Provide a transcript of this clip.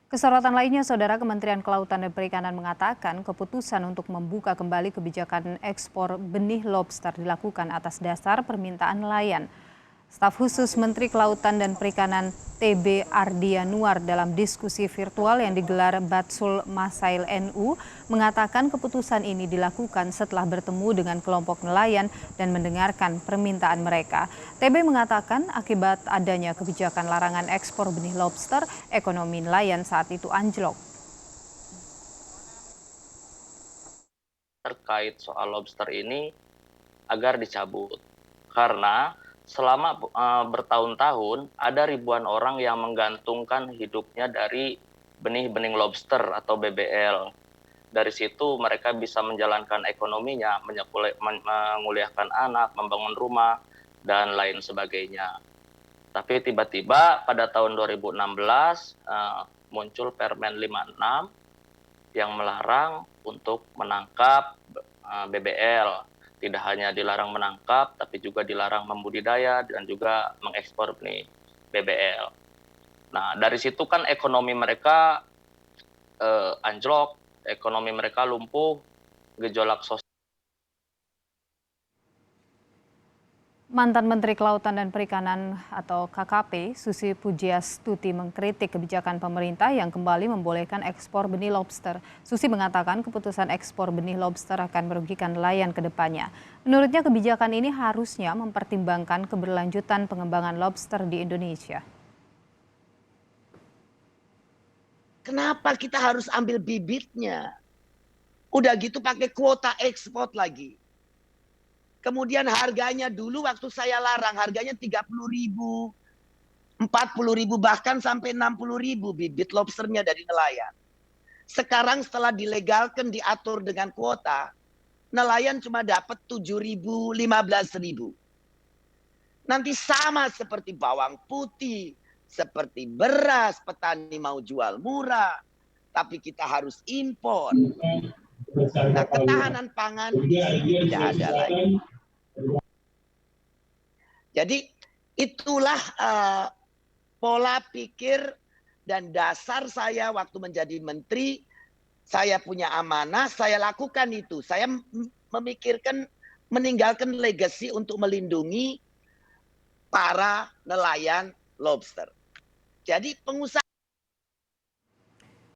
Kesorotan lainnya, Saudara, Kementerian Kelautan dan Perikanan mengatakan keputusan untuk membuka kembali kebijakan ekspor benih lobster dilakukan atas dasar permintaan nelayan. Staf khusus Menteri Kelautan dan Perikanan TB Ardianuar dalam diskusi virtual yang digelar Batsul Masail NU mengatakan keputusan ini dilakukan setelah bertemu dengan kelompok nelayan dan mendengarkan permintaan mereka. TB mengatakan akibat adanya kebijakan larangan ekspor benih lobster, ekonomi nelayan saat itu anjlok. Terkait soal lobster ini agar dicabut. Karena selama bertahun-tahun ada ribuan orang yang menggantungkan hidupnya dari benih-benih lobster atau BBL. Dari situ mereka bisa menjalankan ekonominya, menguliahkan anak, membangun rumah, dan lain sebagainya. Tapi tiba-tiba pada tahun 2016 muncul Permen 56 yang melarang untuk menangkap BBL. Tidak hanya dilarang menangkap, tapi juga dilarang membudidaya dan juga mengekspor benih BBL. Nah, dari situ kan ekonomi mereka anjlok, ekonomi mereka lumpuh, gejolak sosial. Mantan Menteri Kelautan dan Perikanan atau KKP, Susi Pujiastuti mengkritik kebijakan pemerintah yang kembali membolehkan ekspor benih lobster. Susi mengatakan keputusan ekspor benih lobster akan merugikan nelayan ke depannya. Menurutnya kebijakan ini harusnya mempertimbangkan keberlanjutan pengembangan lobster di Indonesia. Kenapa kita harus ambil bibitnya? Udah gitu pakai kuota ekspor lagi. Kemudian harganya dulu waktu saya larang harganya 30.000, 40.000 bahkan sampai 60.000 bibit lobsternya dari nelayan. Sekarang setelah dilegalkan diatur dengan kuota, nelayan cuma dapat 7.000, 15.000. Nanti sama seperti bawang putih, seperti beras, petani mau jual murah, tapi kita harus impor. Nah, ketahanan pangan di sini tidak ada lagi. Jadi itulah pola pikir dan dasar saya waktu menjadi menteri. Saya punya amanah, saya lakukan itu. Saya memikirkan meninggalkan legasi untuk melindungi para nelayan lobster. Jadi pengusaha